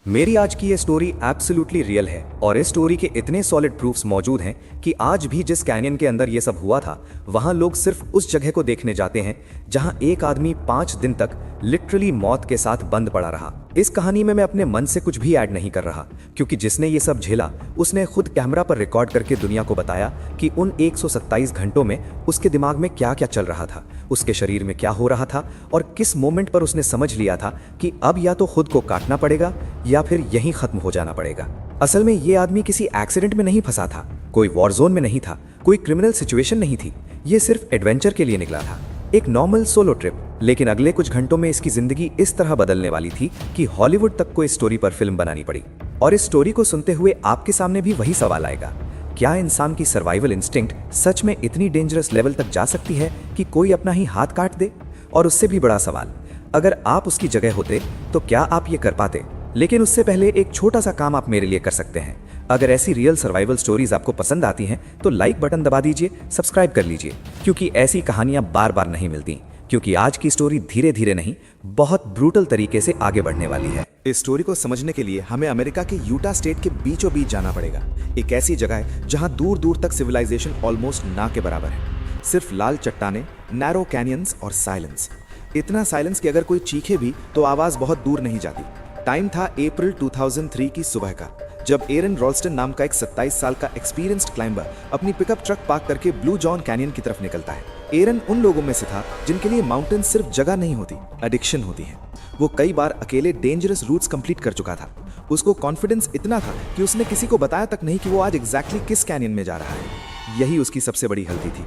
मेरी आज की ये स्टोरी एब्सोल्युटली रियल है और इस स्टोरी के इतने सॉलिड प्रूफ्स मौजूद हैं कि आज भी जिस कैनियन के अंदर ये सब हुआ था वहां लोग सिर्फ उस जगह को देखने जाते हैं जहां एक आदमी 5 दिन तक लिटरली मौत के साथ बंद पड़ा रहा। इस कहानी में मैं अपने मन से कुछ भी ऐड नहीं कर रहा क्योंकि जिसने ये सब झेला उसने खुद कैमरा पर रिकॉर्ड करके दुनिया को बताया कि उन 127 घंटों में उसके दिमाग में क्या क्या चल रहा था, उसके शरीर में क्या हो रहा था और किस मोमेंट पर उसने समझ लिया था कि अब या तो खुद को काटना पड़ेगा या फिर यहीं खत्म हो जाना पड़ेगा। असल में ये आदमी किसी एक्सीडेंट में नहीं फंसा था, कोई वॉर जोन में नहीं था, कोई क्रिमिनल सिचुएशन नहीं थी। ये सिर्फ एडवेंचर के लिए निकला था, एक नॉर्मल सोलो ट्रिप। लेकिन अगले कुछ घंटों में इसकी जिंदगी इस तरह बदलने वाली थी कि हॉलीवुड तक को इस स्टोरी पर फिल्म बनानी पड़ी। और इस स्टोरी को सुनते हुए आपके सामने भी वही सवाल आएगा, क्या इंसान की सर्वाइवल इंस्टिंक्ट सच में इतनी डेंजरस लेवल तक जा सकती है कि कोई अपना ही हाथ काट दे? और उससे भी बड़ा सवाल, अगर आप उसकी जगह होते तो क्या आप ये कर पाते? लेकिन उससे पहले एक छोटा सा काम आप मेरे लिए कर सकते हैं। अगर ऐसी रियल सर्वाइवल स्टोरीज आपको पसंद आती हैं तो लाइक बटन दबा दीजिए, सब्सक्राइब कर लीजिए, क्योंकि ऐसी कहानियां बार बार नहीं मिलती। क्योंकि आज की स्टोरी धीरे धीरे नहीं, बहुत ब्रूटल तरीके से आगे बढ़ने वाली है। इस स्टोरी को समझने के लिए हमें अमेरिका के यूटा स्टेट के बीचों बीच जाना पड़ेगा। एक ऐसी जगह है जहां दूर दूर तक सिविलाइजेशन ऑलमोस्ट ना के बराबर है। सिर्फ लाल चट्टाने, नैरो कैनियंस और साइलेंस। इतना साइलेंस कि अगर कोई चीखे भी तो आवाज बहुत दूर नहीं जाती। टाइम था अप्रैल 2003 की सुबह का, जब एरन रॉल्स्टन नाम का एक 27 साल का एक्सपीरियंस्ड क्लाइंबर अपनी पिकअप ट्रक पार्क करके ब्लू जॉन कैनियन की तरफ निकलता है। एरन उन लोगों में से था जिनके लिए माउंटेन सिर्फ जगह नहीं होती, एडिक्शन होती है। वो कई बार अकेले डेंजरस रूट्स कंप्लीट कर चुका था। उसको कॉन्फिडेंस इतना था कि उसने किसी को बताया तक नहीं कि वो आज एग्जैक्टली किस कैनियन में जा रहा है। यही उसकी सबसे बड़ी गलती थी।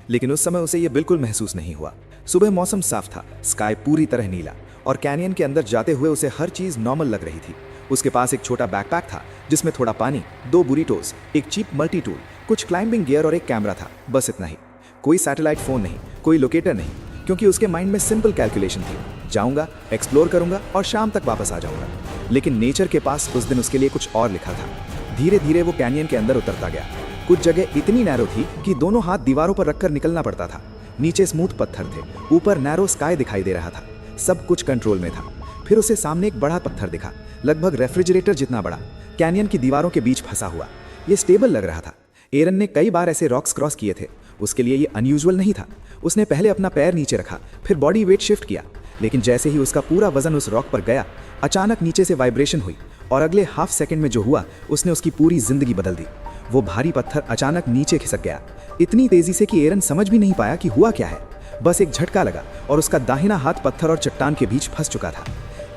लेकिन उस समय उसे यह बिल्कुल महसूस नहीं हुआ। सुबह मौसम साफ था, स्काई पूरी तरह नीला, और कैनियन के अंदर जाते हुए उसे हर चीज नॉर्मल लग रही थी। उसके पास एक छोटा बैकपैक था जिसमें थोड़ा पानी, 2 बुरीटोस, एक चीप मल्टी टूल, कुछ क्लाइंबिंग गियर और एक कैमरा था। बस इतना ही। कोई सैटेलाइट फोन नहीं, कोई लोकेटर नहीं, क्योंकि उसके माइंड में सिंपल कैलकुलेशन थी, जाऊंगा, एक्सप्लोर करूंगा और शाम तक वापस आ जाऊंगा। लेकिन नेचर के पास उस दिन उसके लिए कुछ और लिखा था। धीरे धीरे वो कैनियन के अंदर उतरता गया। कुछ जगह इतनी नैरो थी कि दोनों हाथ दीवारों पर रखकर निकलना पड़ता था। नीचे स्मूथ पत्थर थे, ऊपर नैरो स्काई दिखाई दे रहा था। सब कुछ कंट्रोल में था। फिर उसे सामने एक बड़ा पत्थर दिखा, लगभग रेफ्रिजरेटर जितना बड़ा, कैनियन की दीवारों के बीच फंसा हुआ। ये स्टेबल लग रहा था। एरन ने कई बार ऐसे रॉक्स क्रॉस किए थे, उसके लिए ये अनयूजुअल नहीं था। उसने पहले अपना पैर नीचे रखा, फिर बॉडी वेट शिफ्ट किया। लेकिन जैसे ही उसका पूरा वजन उस रॉक पर गया, अचानक नीचे से वाइब्रेशन हुई और अगले हाफ सेकंड में जो हुआ उसने उसकी पूरी जिंदगी बदल दी। वो भारी पत्थर अचानक नीचे खिसक गया, इतनी तेजी से कि एरन समझ भी नहीं पाया कि हुआ क्या है। बस एक झटका लगा और उसका दाहिना हाथ पत्थर और चट्टान के बीच फंस चुका था।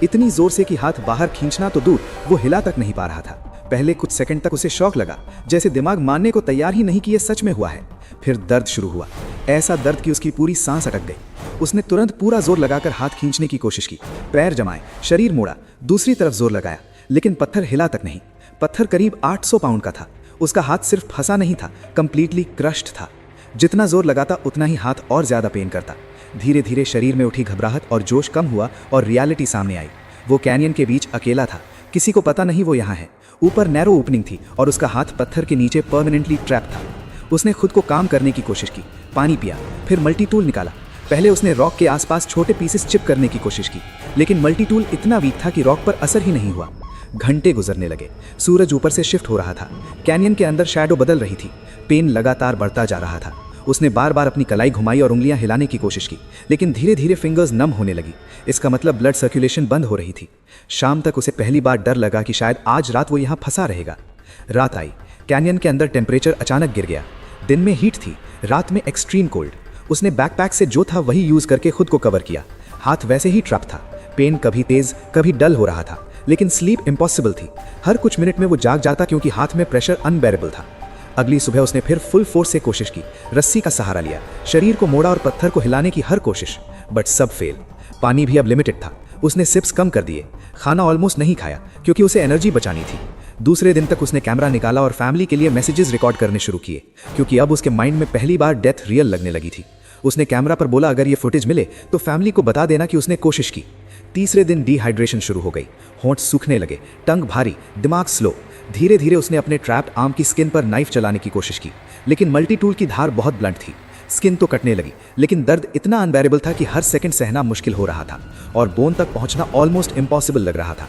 इतनी जोर से कि हाथ बाहर खींचना तो दूर, वो हिला तक नहीं पा रहा था। पहले कुछ सेकंड तक उसे शॉक लगा, जैसे दिमाग मानने को तैयार ही नहीं कि यह सच में हुआ है। फिर दर्द शुरू हुआ, ऐसा दर्द कि उसकी पूरी सांस अटक गई। उसने तुरंत पूरा जोर लगाकर हाथ खींचने की कोशिश की, पैर जमाए, शरीर मोड़ा, दूसरी तरफ जोर लगाया, लेकिन पत्थर हिला तक नहीं। पत्थर करीब 800 पाउंड का था। उसका हाथ सिर्फ फंसा नहीं था, कंप्लीटली क्रश्ड था। जितना जोर लगाता उतना ही हाथ और ज्यादा पेन करता। धीरे धीरे शरीर में उठी घबराहट और जोश कम हुआ और रियलिटी सामने आई। वो कैनियन के बीच अकेला था, किसी को पता नहीं वो यहाँ है। ऊपर नैरो ओपनिंग थी और उसका हाथ पत्थर के नीचे परमानेंटली ट्रैप था। उसने खुद को काम करने की कोशिश की, पानी पिया, फिर मल्टी टूल निकाला। पहले उसने रॉक के आसपास छोटे पीसेस चिप करने की कोशिश की, लेकिन मल्टी टूल इतना वीक था कि रॉक पर असर ही नहीं हुआ। घंटे गुजरने लगे, सूरज ऊपर से शिफ्ट हो रहा था, कैनियन के अंदर शैडो बदल रही थी, पेन लगातार बढ़ता जा रहा था। उसने बार बार अपनी कलाई घुमाई और उंगलियां हिलाने की कोशिश की, लेकिन धीरे धीरे फिंगर्स नम होने लगी। इसका मतलब ब्लड सर्कुलेशन बंद हो रही थी। शाम तक उसे पहली बार डर लगा कि शायद आज रात वो यहाँ फंसा रहेगा। रात आई, कैनियन के अंदर टेम्परेचर अचानक गिर गया। दिन में हीट थी, रात में एक्सट्रीम कोल्ड। उसने बैकपैक से जो था वही यूज करके खुद को कवर किया। हाथ वैसे ही ट्रैप था, पेन कभी तेज कभी डल हो रहा था, लेकिन स्लीप इम्पॉसिबल थी। हर कुछ मिनट में वो जाग जाता क्योंकि हाथ में प्रेशर अनबेरेबल था। अगली सुबह उसने फिर फुल फोर्स से कोशिश की, रस्सी का सहारा लिया, शरीर को मोड़ा और पत्थर को हिलाने की हर कोशिश, बट सब फेल। पानी भी अब लिमिटेड था। उसने सिप्स कम कर दिए, खाना ऑलमोस्ट नहीं खाया क्योंकि उसे एनर्जी बचानी थी। दूसरे दिन तक उसने कैमरा निकाला और फैमिली के लिए मैसेजेस रिकॉर्ड करने शुरू किए, क्योंकि अब उसके माइंड में पहली बार डेथ रियल लगने लगी थी। उसने कैमरा पर बोला, अगर ये फुटेज मिले तो फैमिली को बता देना कि उसने कोशिश की। तीसरे दिन डिहाइड्रेशन शुरू हो गई, होंठ सूखने लगे, टंग भारी, दिमाग स्लो। धीरे धीरे उसने अपने ट्रैप्ड आर्म की स्किन पर नाइफ चलाने की कोशिश की, लेकिन मल्टी टूल की धार बहुत ब्लंट थी। स्किन तो कटने लगी, लेकिन दर्द इतना अनबेरेबल था कि हर सेकंड सहना मुश्किल हो रहा था और बोन तक पहुंचना ऑलमोस्ट इम्पॉसिबल लग रहा था।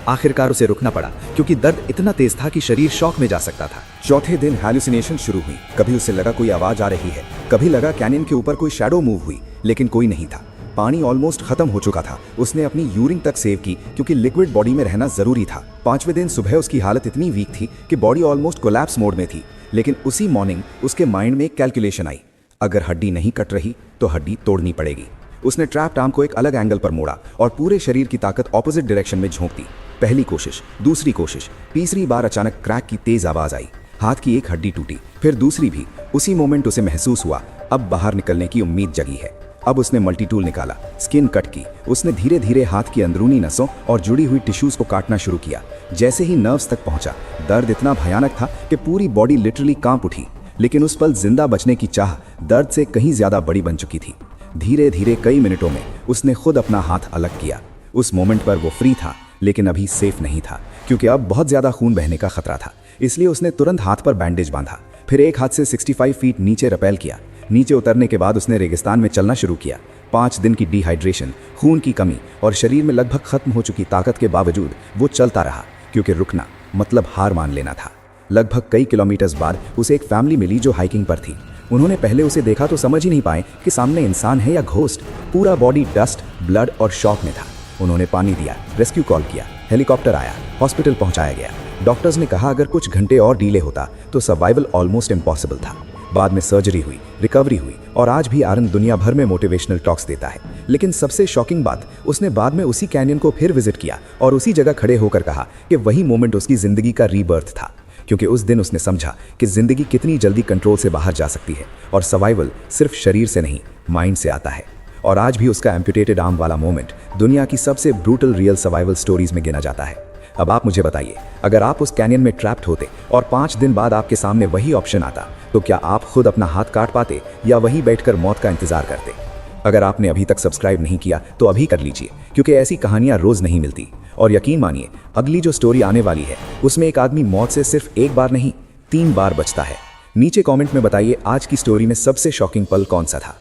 आखिरकार उसे रुकना पड़ा क्योंकि दर्द इतना तेज था कि शरीर शॉक में जा सकता था। चौथे दिन हैलुसिनेशन शुरू हुई। कभी उसे लगा कोई आवाज आ रही है, कभी लगा कैनियन के ऊपर कोई शैडो मूव हुई, लेकिन कोई नहीं था। पानी ऑलमोस्ट खत्म हो चुका था। उसने अपनी यूरिन तक सेव की क्योंकि लिक्विड बॉडी में रहना जरूरी था। 5वें दिन सुबह उसकी हालत इतनी वीक थी कि बॉडी ऑलमोस्ट कोलैप्स मोड में थी, लेकिन उसी मॉर्निंग उसके माइंड में एक कैलकुलेशन आई। अगर हड्डी नहीं कट रही तो हड्डी तोड़नी पड़ेगी। उसने ट्रैप्ड आर्म को एक अलग एंगल पर मोड़ा और पूरे शरीर की ताकत ऑपोजिट डायरेक्शन में झोंक दी। पहली कोशिश, दूसरी कोशिश, तीसरी बार अचानक क्रैक की तेज आवाज आई। हाथ की एक हड्डी टूटी, फिर दूसरी भी। उसी मोमेंट उसे महसूस हुआ अब बाहर निकलने की उम्मीद जगी है। अब उसने मल्टी टूल निकाला, स्किन कट की। उसने धीरे धीरे हाथ की अंदरूनी नसों और जुड़ी हुई टिश्यूज को काटना शुरू किया। जैसे ही नर्व्स तक पहुंचा, दर्द इतना भयानक था कि पूरी बॉडी लिटरली कांप उठी। लेकिन उस पल जिंदा बचने की चाह दर्द से कहीं ज्यादा बड़ी बन चुकी थी। धीरे धीरे कई मिनटों में उसने खुद अपना हाथ अलग किया। उस मोमेंट पर वो फ्री था, लेकिन अभी सेफ नहीं था क्योंकि अब बहुत ज्यादा खून बहने का खतरा था। इसलिए उसने तुरंत हाथ पर बैंडेज बांधा, फिर एक हाथ से 65 फीट नीचे रपेल किया। नीचे उतरने के बाद उसने रेगिस्तान में चलना शुरू किया। 5 दिन की डिहाइड्रेशन, खून की कमी और शरीर में लगभग खत्म हो चुकी ताकत के बावजूद वो चलता रहा क्योंकि रुकना मतलब हार मान लेना था। लगभग कई किलोमीटर्स बाद उसे एक फैमिली मिली जो हाइकिंग पर थी। उन्होंने पहले उसे देखा तो समझ ही नहीं पाए कि सामने इंसान है या घोस्ट। पूरा बॉडी डस्ट, ब्लड और शॉक में था। उन्होंने पानी दिया, रेस्क्यू कॉल किया, हेलीकॉप्टर आया, हॉस्पिटल पहुंचाया गया। डॉक्टर्स ने कहा अगर कुछ घंटे और डिले होता तो सर्वाइवल ऑलमोस्ट इम्पॉसिबल था। बाद में सर्जरी हुई, रिकवरी हुई और आज भी आरन दुनिया भर में मोटिवेशनल टॉक्स देता है। लेकिन सबसे शॉकिंग बात, उसने बाद में उसी कैनियन को फिर विजिट किया और उसी जगह खड़े होकर कहा कि वही मोमेंट उसकी जिंदगी का रीबर्थ था, क्योंकि उस दिन उसने समझा कि जिंदगी कितनी जल्दी कंट्रोल से बाहर जा सकती है और सर्वाइवल सिर्फ शरीर से नहीं, माइंड से आता है। और आज भी उसका एम्पुटेटेड आर्म वाला मोमेंट दुनिया की सबसे ब्रूटल रियल सर्वाइवल स्टोरीज में गिना जाता है। अब आप मुझे बताइए, अगर आप उस कैनियन में ट्रैप्ड होते और 5 दिन बाद आपके सामने वही ऑप्शन आता, तो क्या आप खुद अपना हाथ काट पाते या वहीं बैठकर मौत का इंतजार करते? अगर आपने अभी तक सब्सक्राइब नहीं किया तो अभी कर लीजिए, क्योंकि ऐसी कहानियां रोज नहीं मिलती। और यकीन मानिए, अगली जो स्टोरी आने वाली है उसमें एक आदमी मौत से सिर्फ एक बार नहीं 3 बार बचता है। नीचे कमेंट में बताइए आज की स्टोरी में सबसे शॉकिंग पल कौन सा था।